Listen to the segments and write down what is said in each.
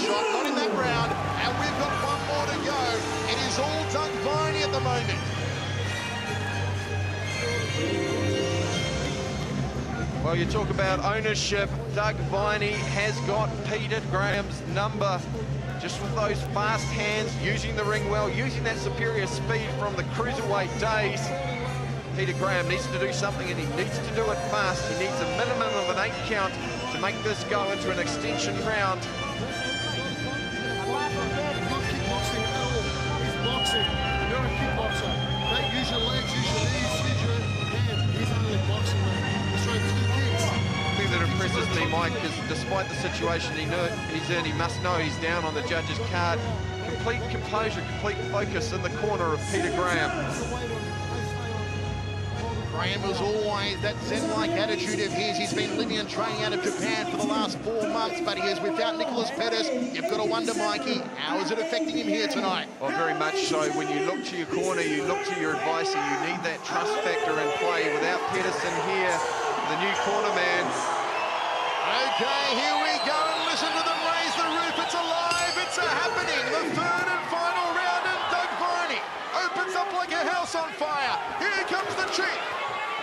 shot, not in that round, and we've got one more to go. It is all Doug Viney at the moment. Well, you talk about ownership. Doug Viney has got Peter Graham's number. Just with those fast hands, using the ring well, using that superior speed from the cruiserweight days. Peter Graham needs to do something, and he needs to do it fast. He needs a minimum of an 8 count to make this go into an extension round. Not kickboxing at all. He's boxing. You're a kickboxer. Don't use your legs, use your knees, use your hands. He's only boxing, mate. He's throwing 2 kicks. The thing that impresses me, Mike, is despite the situation he's in, he must know he's down on the judge's card. Complete composure, complete focus in the corner of Peter Graham. Graham was always that zen-like attitude of his. He's been living and training out of Japan for the last 4 months, but he is without Nicholas Pettis. You've got to wonder, Mikey, how is it affecting him here tonight? Well, very much so. When you look to your corner, you look to your advisor, you need that trust factor in play. Without Pedersen here, the new corner man. Okay, here we go, and listen to them raise the roof. It's alive, it's happening. The third and final round, and Doug Viney opens up like a house on fire. Here comes the Chief.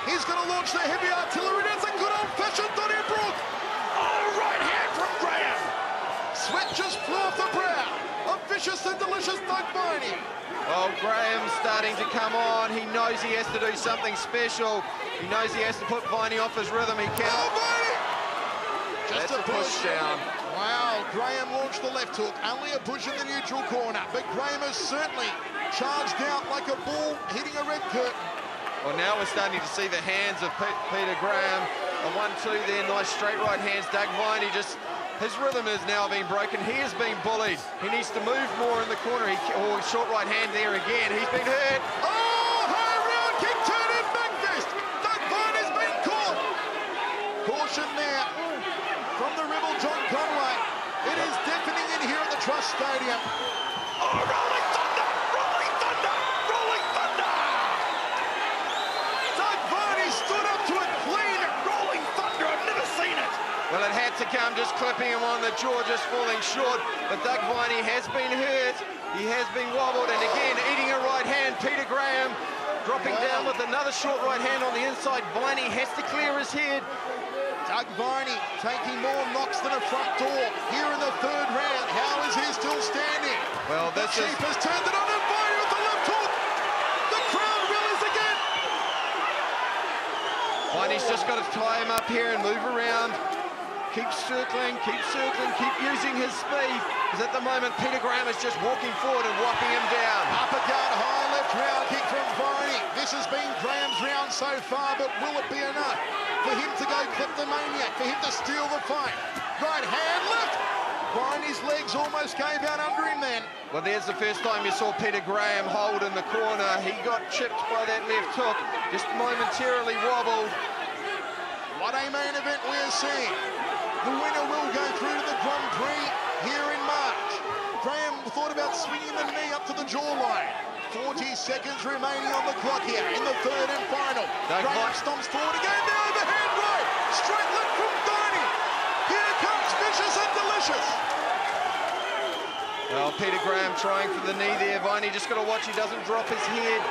He's going to launch the heavy artillery. That's a good old-fashioned Donny Brook. Oh, right hand from Graham. Sweat just flew off the brow of vicious and delicious Doug Viney. Oh, Graham's starting to come on. He knows he has to do something special. He knows he has to put Viney off his rhythm. He cannot. Oh, Viney! Just That's a push down. Wow, Graham launched the left hook. Only a push in the neutral corner. But Graham has certainly charged out like a bull hitting a red curtain. Well, now we're starting to see the hands of Peter Graham. A 1-2 there, nice straight right hands. Doug Viney just, his rhythm has now been broken. He has been bullied. He needs to move more in the corner. Short right hand there again. He's been hurt. Oh, high round kick, turn in back fist. Doug Viney's been caught. Caution there from the rebel John Conway. It is deafening in here at the Trust Stadium. Oh, rolling thunder, rolling thunder, rolling thunder. Doug Viney stood up to it clean, rolling thunder. I've never seen it. Well, it had to come, just clipping him on the jaw, just falling short. But Doug Viney has been hurt. He has been wobbled, and again, eating a right hand. Peter Graham dropping down with another short right hand on the inside. Viney has to clear his head. Doug Viney taking more knocks than a front door here in the third round. How is he still standing? Well, this Chief has turned it on, and Viney with the left hook. The crowd rallies again. Viney's just got to tie him up here and move around. Keep circling, keep using his speed. Because at the moment, Peter Graham is just walking forward and whopping him down. Uppercut, high left round kick from Viney. This has been Graham's round so far, but will it be enough for him to go kleptomaniac, for him to steal the fight? Right hand left. Viney's legs almost gave out under him then. Well, there's the first time you saw Peter Graham hold in the corner. He got chipped by that left hook, just momentarily wobbled. What a main event we are seeing. The winner will go through to the Grand Prix here in March. Graham thought about swinging the knee up to the jawline. 40 seconds remaining on the clock here in the third and final. Graham stomps forward again, the overhand right. Straight left from Viney. Here comes vicious and delicious. Well, Peter Graham trying for the knee there. Viney just got to watch he doesn't drop his head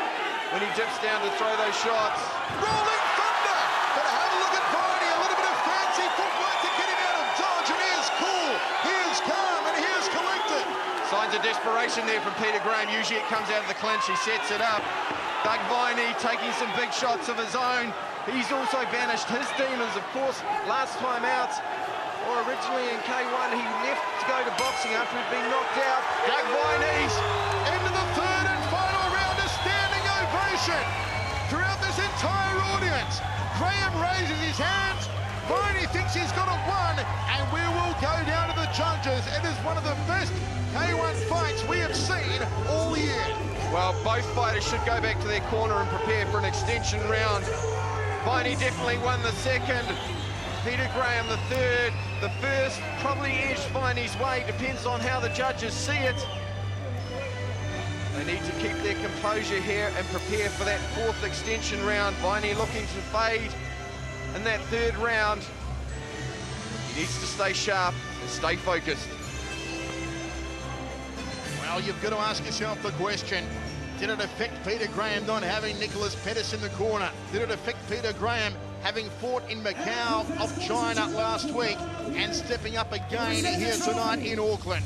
when he dips down to throw those shots. Rolling thunder. But have a look at Viney. A little bit of fancy footwork to get him out of dodge. And he is cool. He is calm. And he is collected. Signs of desperation there from Peter Graham. Usually it comes out of the clinch. He sets it up. Doug Viney taking some big shots of his own. He's also banished his demons, of course, last time out. Or originally in K1, he left to go to boxing after he'd been knocked out. Doug Viney's into the third and final round. A standing ovation throughout this entire audience. Graham raises his hands. Viney thinks he's got it won, and we will go down to the judges. It is one of the best K1 fights we have seen all year. Well, both fighters should go back to their corner and prepare for an extension round. Viney definitely won the second. Peter Graham the third. The first probably edged Viney's way. Depends on how the judges see it. They need to keep their composure here and prepare for that fourth extension round. Viney looking to fade in that third round. He needs to stay sharp and stay focused. Well, you've got to ask yourself the question, did it affect Peter Graham not having Nicholas Pettis in the corner? Did it affect Peter Graham having fought in Macau of China last week and stepping up again here tonight in Auckland?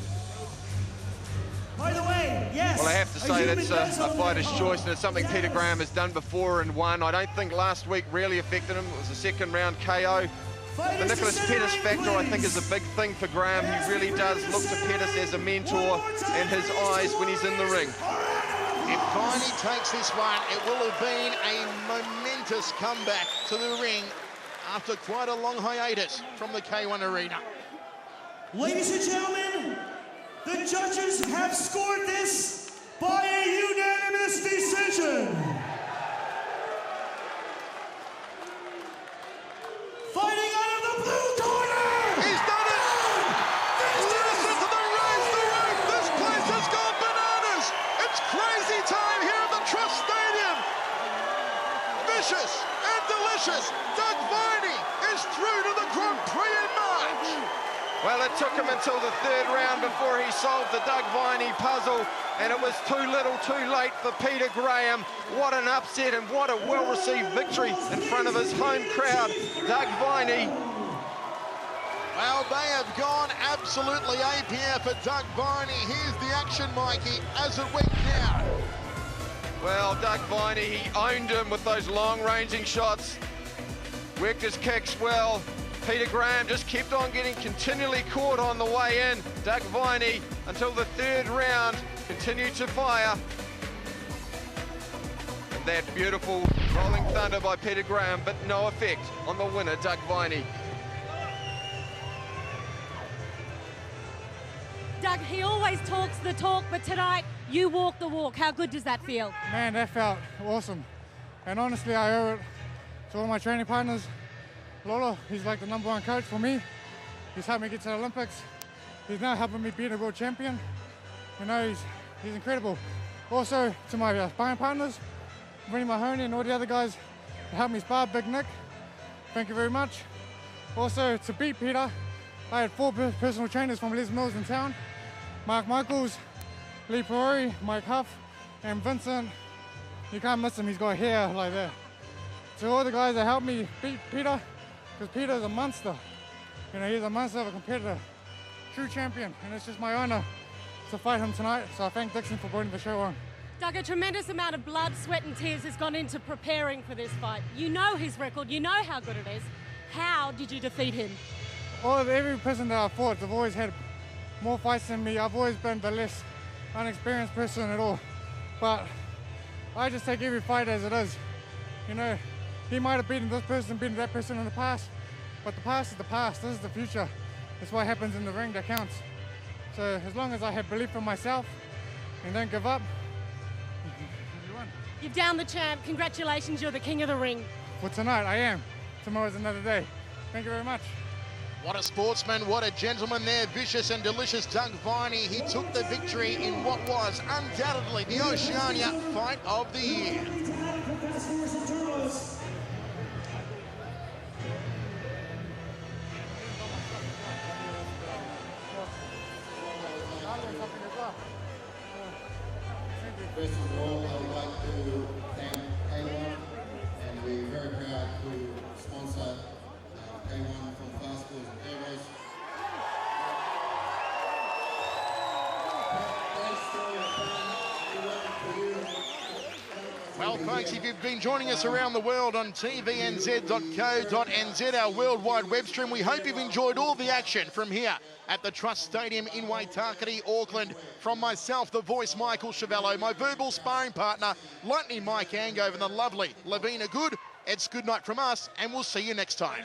By the way, yes. Well, I have to say that's a fighter's choice, and it's something Peter Graham has done before and won. I don't think last week really affected him. It was a second round KO. The Nicholas Pettis factor, I think, is a big thing for Graham. He really does look to Pettis as a mentor in his eyes when he's in the ring. If Viney takes this one, it will have been a momentous comeback to the ring after quite a long hiatus from the K1 arena. Ladies and gentlemen, the judges have scored this by a unanimous decision. Fighting out of the blue corner! He's done it! Listen to the raise the roof! This place has gone bananas! It's crazy time here at the Trust Stadium! Vicious and delicious! Doug Viney is through to the Grand Prix in March! Well, it took him until the third round before he solved the Doug Viney puzzle, and it was too little too late for Peter Graham. What an upset and what a well-received victory in front of his home crowd. Doug Viney. Well, they have gone absolutely APR for Doug Viney. Here's the action, Mikey, as it went down. Well, Doug Viney, he owned him with those long-ranging shots. Worked his kicks well. Peter Graham just kept on getting continually caught on the way in. Doug Viney, until the third round, continued to fire. And that beautiful rolling thunder by Peter Graham, but no effect on the winner, Doug Viney. Doug, he always talks the talk, but tonight you walk the walk. How good does that feel? Man, that felt awesome. And honestly, I owe it to all my training partners. Lolo, he's like the #1 coach for me. He's helped me get to the Olympics. He's now helping me beat a world champion. You know, he's incredible. Also, to my sparring partners, Viney Mahoney and all the other guys that helped me spar, Big Nick, thank you very much. Also, to beat Peter, I had 4 personal trainers from Les Mills in town. Mark Michaels, Lee Perori, Mike Huff, and Vincent. You can't miss him, he's got hair like that. To all the guys that helped me beat Peter, because Peter's a monster. You know, he's a monster of a competitor, true champion, and it's just my honor to fight him tonight. So I thank Dixon for putting the show on. Doug, a tremendous amount of blood, sweat and tears has gone into preparing for this fight. You know his record, you know how good it is. How did you defeat him? Every person that I've fought, they've always had more fights than me. I've always been the less unexperienced person at all. But I just take every fight as it is. You know, he might have beaten this person, beaten that person in the past, but the past is the past. This is the future. That's what happens in the ring that counts. So as long as I have belief in myself and don't give up, you win. You've downed the champ. Congratulations, you're the king of the ring. For tonight, I am. Tomorrow's another day. Thank you very much. What a sportsman, what a gentleman there, vicious and delicious Doug Viney. He took the victory in what was undoubtedly the Oceania Fight of the Year. First of all, I would like to thank K1, and we're very proud to sponsor K1 from Fast Balls and Airways. Well, folks, if you've been joining us around the world on tvnz.co.nz, our worldwide web stream, we hope you've enjoyed all the action from here at the Trust Stadium in Waitakere, Auckland. From myself, the voice, Michael Chavello, my verbal sparring partner, Lightning Mike Angover, and the lovely Lavina Good. It's good night from us, and we'll see you next time.